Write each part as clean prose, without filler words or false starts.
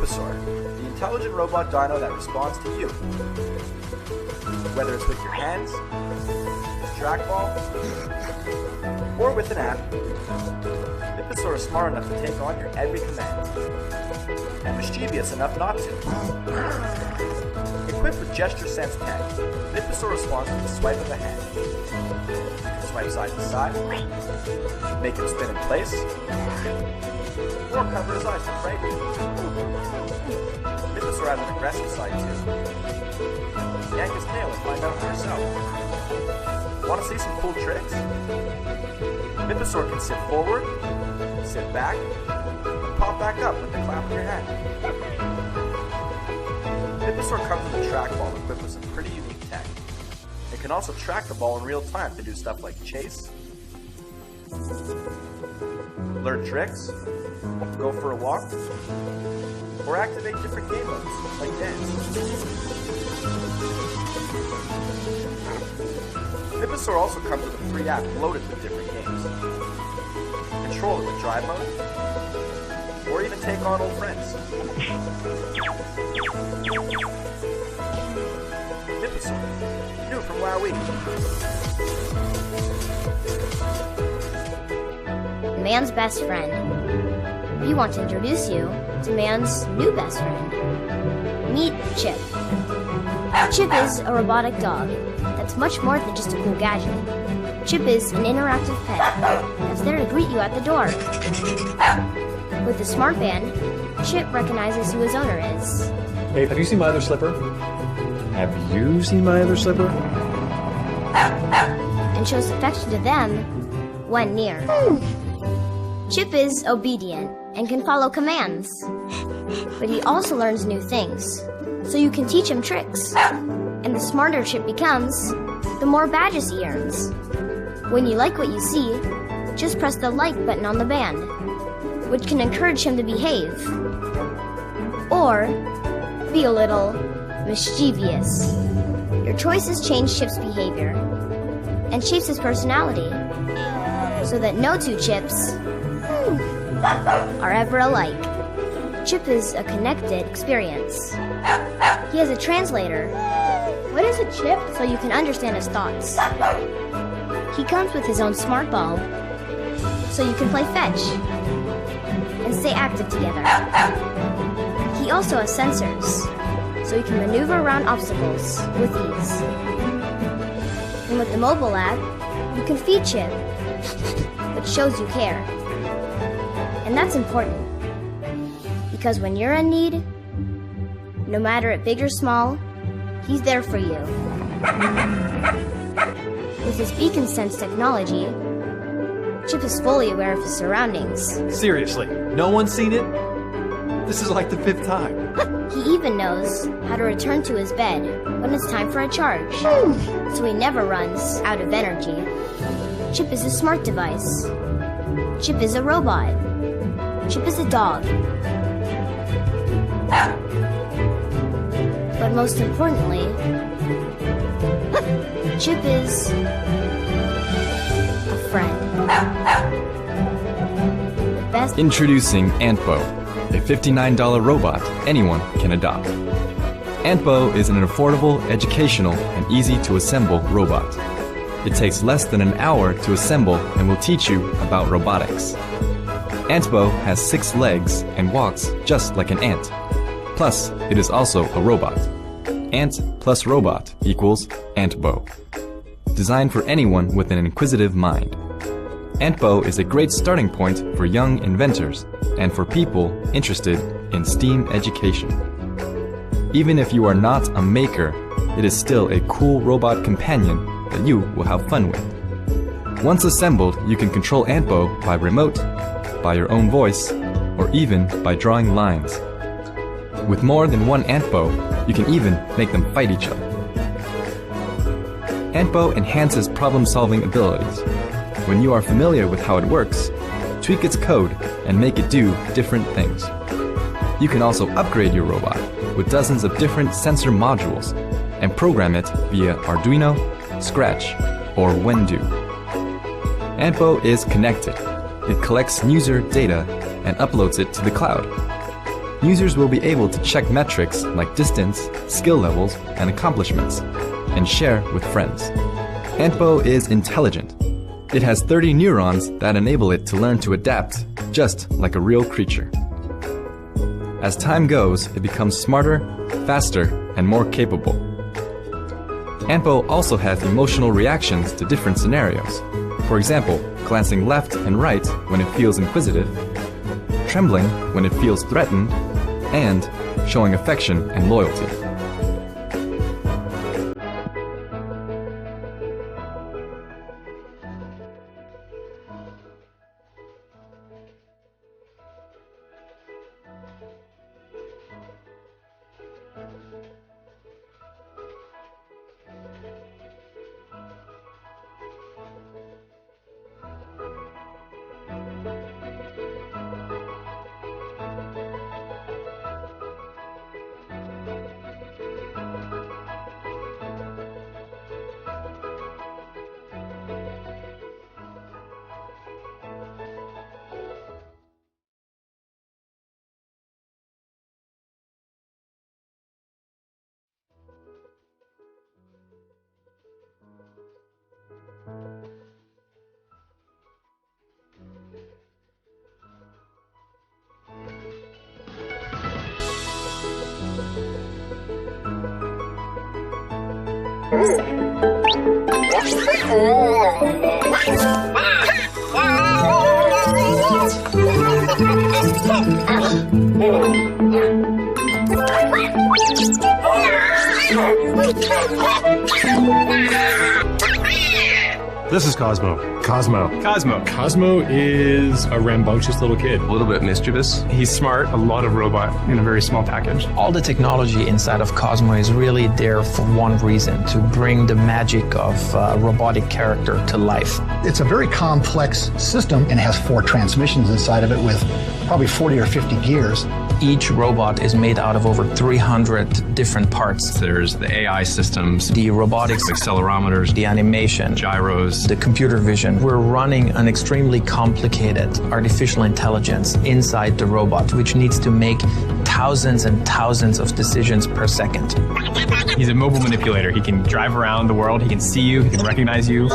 Miposaur, the intelligent robot dino that responds to you. Whether it's with your hands, a trackball, or with an app, Miposaur is smart enough to take on your every command, and mischievous enough not to. Equipped with gesture sense tech, Miposaur responds with a swipe of a hand. You can swipe side to side, make him spin in place, or cover his eyes to frighten him. Miposaur has an aggressive side too. Yank his tail and find out for yourself. Want to see some cool tricks? Miposaur can sit forward, sit back, and pop back up with the clap of your hand. Miposaur comes with a trackball equipped with some pretty unique tech. It can also track the ball in real time to do stuff like chase, learn tricks, go for a walk, or activate different game modes like dance. Miposaur also comes with a free app loaded with different games. Control it with drive mode, or even take on old friends. Miposaur, new from WowWee. Man's best friend. We want to introduce you to man's new best friend. Meet Chip. Chip is a robotic dog that's much more than just a cool gadget. Chip is an interactive pet that's there to greet you at the door. With the smart band, Chip recognizes who his owner is. Hey, have you seen my other slipper? Have you seen my other slipper? And shows affection to them when near. Chip is obedient and can follow commands. But he also learns new things, so you can teach him tricks. And the smarter Chip becomes, the more badges he earns. When you like what you see, just press the like button on the band, which can encourage him to behave. Or be a little mischievous. Your choices change Chip's behavior and shapes his personality, so that no two Chips are ever alike. Chip is a connected experience. He has a translator. What is a chip? So you can understand his thoughts. He comes with his own smart ball, so you can play fetch and stay active together. He also has sensors, so you can maneuver around obstacles with ease. And with the mobile app, you can feed Chip, which shows you care. And that's important, because when you're in need, no matter if big or small, he's there for you. With his beacon sense technology, Chip is fully aware of his surroundings. Seriously, no one's seen it? This is like the 5th time. He even knows how to return to his bed when it's time for a charge, so he never runs out of energy. Chip is a smart device. Chip is a robot. Chip is a dog. But most importantly, Chip is a friend. The best. Introducing Antbo, a $59 robot anyone can adopt. Antbo is an affordable, educational, and easy-to-assemble robot. It takes less than an hour to assemble and will teach you about robotics. Antbo has 6 legs and walks just like an ant. Plus, it is also a robot. Ant plus robot equals Antbo. Designed for anyone with an inquisitive mind. Antbo is a great starting point for young inventors and for people interested in STEAM education. Even if you are not a maker, it is still a cool robot companion that you will have fun with. Once assembled, you can control Antbo by remote, by your own voice, or even by drawing lines. With more than one Antbo, you can even make them fight each other. Antbo enhances problem-solving abilities. When you are familiar with how it works, tweak its code and make it do different things. You can also upgrade your robot with dozens of different sensor modules and program it via Arduino, Scratch, or Wendu. Antbo is connected. It collects user data and uploads it to the cloud. Users will be able to check metrics like distance, skill levels, and accomplishments, and share with friends. Antbo is intelligent. It has 30 neurons that enable it to learn to adapt, just like a real creature. As time goes, it becomes smarter, faster, and more capable. Antbo also has emotional reactions to different scenarios. For example, glancing left and right when it feels inquisitive, trembling when it feels threatened, and showing affection and loyalty. This is Cosmo. Cosmo is a rambunctious little kid. A little bit mischievous. He's smart, a lot of robot in a very small package. All the technology inside of Cosmo is really there for one reason, to bring the magic of a robotic character to life. It's a very complex system and has 4 transmissions inside of it with probably 40 or 50 gears. Each robot is made out of over 300 different parts. There's the AI systems, The robotics, accelerometers, the animation, gyros, the computer vision. We're running an extremely complicated artificial intelligence inside the robot, which needs to make thousands and thousands of decisions per second. He's a mobile manipulator. He can drive around the world. He can see you. He can recognize you.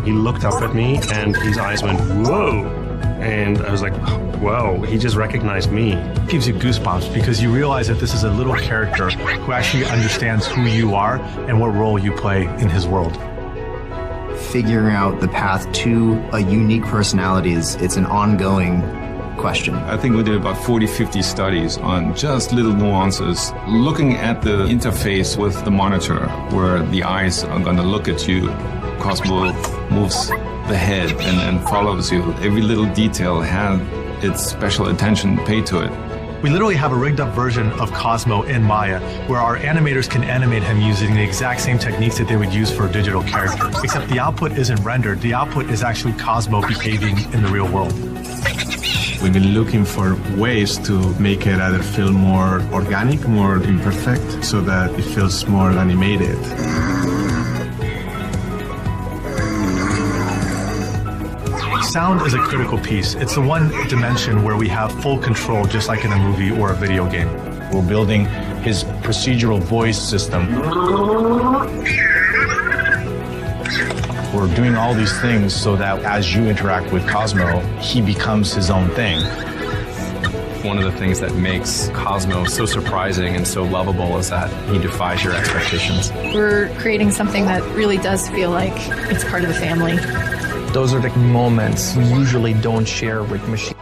He looked up at me and his eyes went, whoa. And I was like, whoa, he just recognized me. It gives you goosebumps because you realize that this is a little character who actually understands who you are and what role you play in his world. Figuring out the path to a unique personality it's an ongoing question. I think we did about 40, 50 studies on just little nuances, looking at the interface with the monitor where the eyes are going to look at you. Cosmo moves the head and follows you. Every little detail had its special attention paid to it. We literally have a rigged up version of Cosmo in Maya where our animators can animate him using the exact same techniques that they would use for a digital character. Except the output isn't rendered. The output is actually Cosmo behaving in the real world. We've been looking for ways to make it either feel more organic, more imperfect, so that it feels more animated. Sound is a critical piece. It's the one dimension where we have full control, just like in a movie or a video game. We're building his procedural voice system. We're doing all these things so that as you interact with Cosmo, he becomes his own thing. One of the things that makes Cosmo so surprising and so lovable is that he defies your expectations. We're creating something that really does feel like it's part of the family. Those are the moments we usually don't share with machines.